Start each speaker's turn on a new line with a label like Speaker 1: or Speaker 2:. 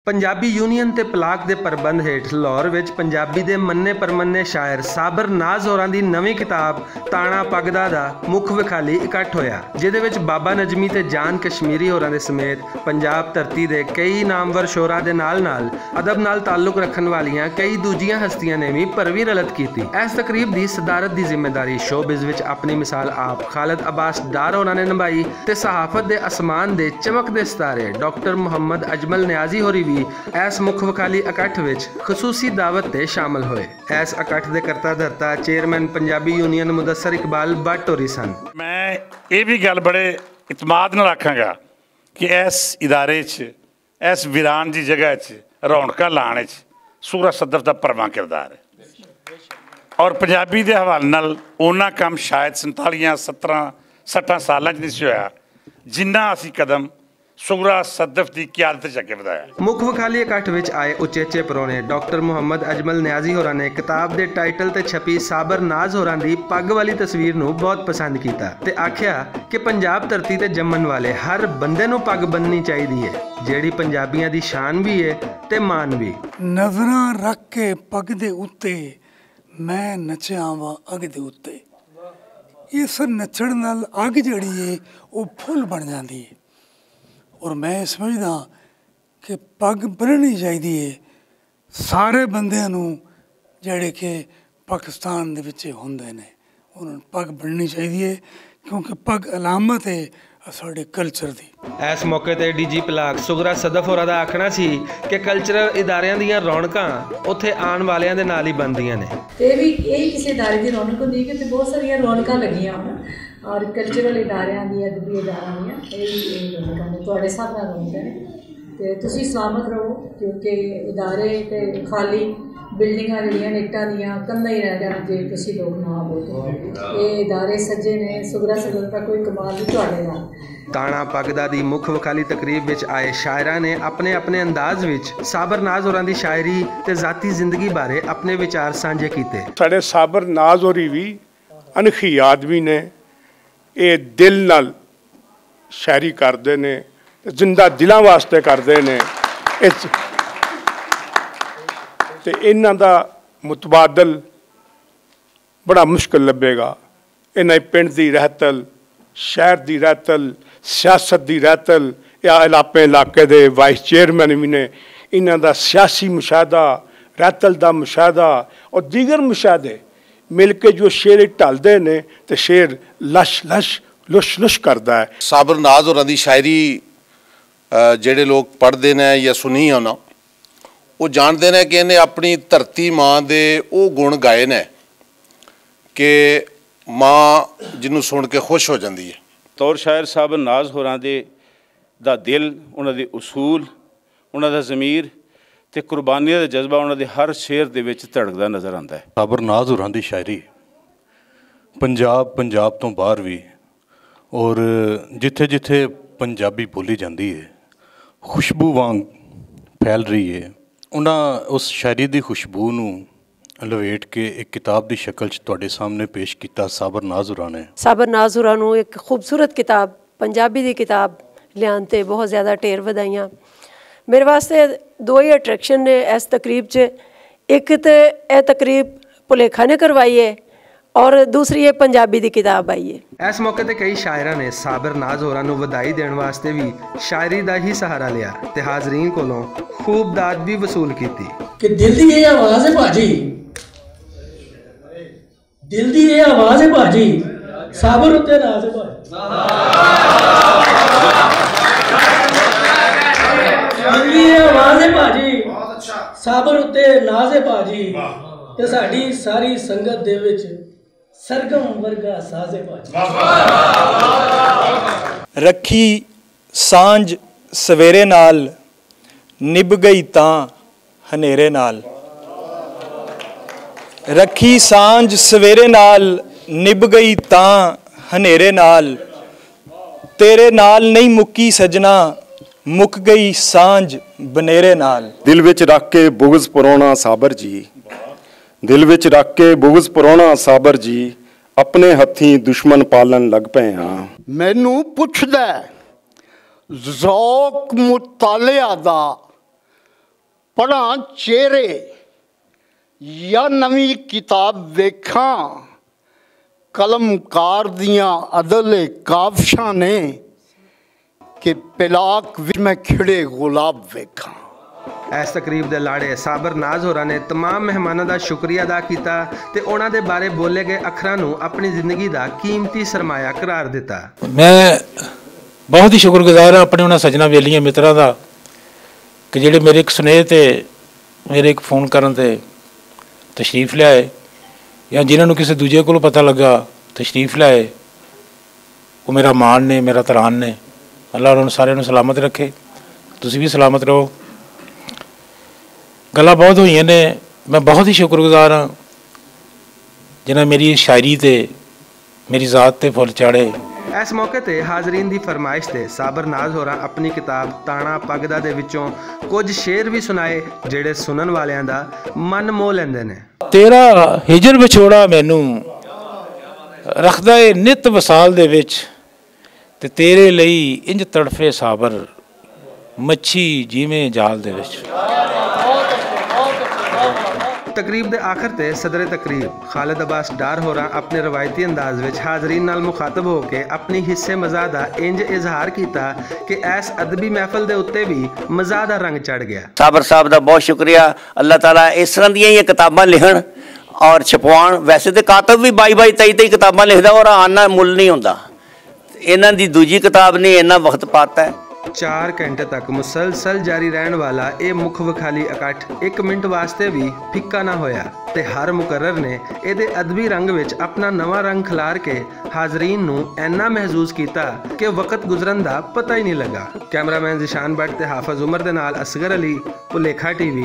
Speaker 1: Punjabi union ते पलाक दे प्रबंध हेठ लाहौर विच पंजाबी दे मन्ने परमन्ने शायर साबर नाज होरां दी नवीं किताब ताना पगदा दा मुख विखाली इकट्ठ होया, जिहदे विच बाबा नजमी ते जान कश्मीरी होरां दे समेत पंजाब धरती दे कई नामवर शोरा दे नाल अदब नाल ताल्लुक रखण वालियां कई दूजियां हस्तियां ने भी भरवीं रलत कीती। इस तकरीब दी सदारत दी जिम्मेदारी शोबिज़ विच अपनी मिसाल आप खालिद अब्बास डार होरां ने निभाई ते सहाफत दे आसमान दे चमकदे सितारे डॉक्टर मुहम्मद अजमल न्याजी होरी भी इस मुख विखाली इकट्ठ विच खसूसी दावत ते शामिल होए। इस इकट्ठ दे करता धरता चेयरमैन पंजाबी यूनीयन मुदस्सर इकबाल भट्ट होरी सन।
Speaker 2: मैं ये भी गल बड़े इतमाद नाल आखांगा कि इस इदारे इस वीरान की जगह रौनक लाने सूरा सदफ का भरवां किरदार है और पंजाबी के हवाले नाल उन्ना काम शायद 47-60 सालों नहीं सी होया जिन्ना असी कदम सूरा सदफ की क्यादत अगे वधाया।
Speaker 1: मुख विखाली इकट्ठ विच आए उचेचे परौने डॉक्टर मुहम्मद अजमल न्याजी होरां ने किताब के टाइटल ते छपी साबर नाज होरां दी पग वाली तस्वीर नूं बहुत पसंद कीता ते आख्या कि पंजाब धरती ते जम्मन वाले हर बंदे नूं पग बन्ननी चाहिदी है, जिहड़ी पंजाबियां दी शान भी है ते मान भी।
Speaker 3: नज़रां रख के पग दे उत्ते मैं नचिया वा अग दे उत्ते, इस नचण नाल अग जिहड़ी है वो फुल बन जाती है और मैं समझदा कि पग बन्ननी चाहिदी है सारे बंदियां नूं जिहड़े कि पाकिस्तान दे विच हुंदे ने, उन्हां नूं पग बन्ननी चाहिदी है क्योंकि पग अलामत है साडे कल्चर दी।
Speaker 1: इस मौके ते डीजी पलाक सुगरा सदफ होरां दा आखना सी कि कल्चरल इदारियां दीयां रौनकां उत्थे आउण वालियां दे नाल ही बनदियां ने।
Speaker 4: ते भी यही किसी इदारे दी रौनक हुंदी है कि बहुत सारियां रौनकां लगियां होण और कल्चरल इदारियां दी अदबी इदारियां दीयां यही रौनकां ने तुहाडे साथ नाल रौनकां ने ते तुसीं सलामत रहो क्योंकि इदारे ते खाली बिल्डिंगां जिहड़ियां इट्टां दियां कंधां ही रह जाण जे तुसीं लोग ना बोलो। ये इदारे सज्जे ने सुगरा सदफ दा कोई कमाल नहीं तुहाडे नाल।
Speaker 1: ताना पगदा दी मुख विखाली तकरीब विच आए शायरां ने अपने अपने अंदाज विच साबर नाज होरां दी शायरी ते जाती जिंदगी बारे अपने विचार सांझे कीते।
Speaker 5: साडे साबर नाज होरी भी अनखी आदमी ने, ये दिल नाल शायरी करते ने, जिंदा दिलों वास्ते करते ने, ते इन्हां दा मुतबादल बड़ा मुश्किल लभेगा। इन्हां पिंड दी रहतल, शहर दी रहतल, सियासत दी रहतल या इलाके दे वाइस चेयरमैन भी ने, इन्हां दा सियासी मुशाहदा, रहतल दा मुशाहदा और दीगर मुशाहदे मिल के जो शेर ढलते ने तो शेर लश लश लुश लुश करता है।
Speaker 6: साबर नाज होरां दी शायरी जेड़े लोग पढ़ते हैं या सुनी होना वो जानते हैं कि इन्हें अपनी धरती माँ दे वो गुण गाए ने कि माँ जिन्हों सुन के खुश हो जाती है।
Speaker 7: तौर शायर साबर नाज होरां दा दिल, उन्हां दे उसूल, उन्हां दा ज़मीर ते कुर्बानियां दा जज्बा उन्हां दे हर शेर दे विच धड़कदा नज़र आंदा है।
Speaker 8: साबर नाज होरां दी शायरी पंजाब तो बाहर भी और जिथे जिथे पंजाबी बोली जाती है खुशबू वांग फैल रही है। उन्हें उस शायरी की खुशबू नूं लवेट के एक किताब की शक्ल च तुहाडे सामने पेश किया साबर नाज होरां ने। साबर नाज होरां नूं एक खूबसूरत किताब पंजाबी की किताब लियान ते बहुत ज़्यादा ढेर वधाइयां। मेरे वास्ते दो ही अट्रैक्शन ने इस तकरीब च, एक तो यह तकरीब भुलेखा ने करवाई है और दूसरी ये पंजाबी की किताब आई है।
Speaker 1: इस मौके ते कई शायरां ने साबर नाज होरां नूं वधाई देण वास्ते भी शायरी दा ही सहारा लिया ते हाज़रीन कोलों खूब दाद भी वसूल कीती।
Speaker 9: कि दिल दी ये आवाज़ है भाजी, दिल दी ये आवाज़ है भाजी, साबर उत्ते नाज है भाजी, दिल दी ये आवाज़ है भाजी, साबर उत्ते नाज है भाजी ते साडी सारी संगत दे विच सरगम वर्गा साजे भाजी।
Speaker 10: रखी सांझ सवेरे नाल निभ गई तां हनेरे नाल, रखी सांझ सवेरे नाल निभ गई तां हनेरे नाल, तेरे नाल नहीं मुक्की सजना मुक गई सांझ बनेरे नाल।
Speaker 11: दिल विच रख के बुगज परोना साबर जी, दिल विच रख के बुगज परोना साबर जी, अपने हथी दुश्मन पालन लग पे हाँ।
Speaker 12: मैनू पुछदा ज़ौक मुतालिया दा पढ़ा चेहरे या नवी किताब वेखां कलमकार दियां अदले काबशां ने कि पिलाक विच मैं खिड़े गुलाब वेखां।
Speaker 1: इस तकरीब के लाड़े साबर नाज होरां ने तमाम मेहमानों का शुक्रिया अदा किया ते उन्हां दे बारे बोले गए अखरां नूं अपनी जिंदगी का कीमती सरमाया करार दिता।
Speaker 13: मैं बहुत ही शुक्रगुजार हाँ अपने उन्होंने सजना वेलियां मित्रों का कि जेडे मेरे एक सुनेह ते मेरे एक फोन करन ते तशरीफ लियाए या जिन्होंने किसी दूजे को पता लगा तशरीफ लियाए, वो मेरा मान ने मेरा तरान ने। अल्लाह उन्होंने सारे सलामत रखे, तुसीं भी सलामत रहो। गल्लां बहुत हुई ने, मैं बहुत ही शुक्रगुजार हाँ जिन्हें मेरी शायरी ते मेरी ज़ात ते फुल चाढ़े।
Speaker 1: इस मौके ते हाजरीन की फरमाइश ते साबर नाज होरां अपनी किताब ताना पगदा दे विचों कुछ शेर भी सुनाए जेड़े सुनन वालियां दा मन मोह लैंदे ने।
Speaker 13: तेरा हिजर विछोड़ा मैनू रखदा है नित वसाल दे विच ते तेरे लई इंज तड़फे साबर मच्छी जिवें जाल दे विच।
Speaker 1: तकरीब के आखिर ते सदर तकरीब खालिद अब्बास डार होरां अपने रवायती अंदाज विच हाजरीन नाल मुखातब होके अपनी हिस्से मज़ा दा इंज इजहार किया कि इस अदबी महफल दे उत्ते भी मज़ा दा रंग चढ़ गया।
Speaker 14: साबर साहब का बहुत शुक्रिया, अल्लाह ताला इस तरह दी ही किताबां लिखण और छपवाण। वैसे तो कातब भी 22 23 किताबां लिखदा और आना मुल नहीं होंदा, इन्हां दी दूजी किताब ने इन्ना वक्त पाता है।
Speaker 1: 4 घंटे तक मुसलसल जारी रहने वाला ये मुख विखाली इकट्ठ 1 मिनट वास्ते भी फिक्का ना होया ते हर मुकर्रर ने ये अदबी रंग विच अपना नवा रंग खिलार के हाजरीन नूं ऐना महसूस किया कि वक्त गुजरन दा पता ही नहीं लगा। कैमरामैन जिशान भट्ट ते हाफिज उमर दे नाल असगर अली, भुलेखा TV।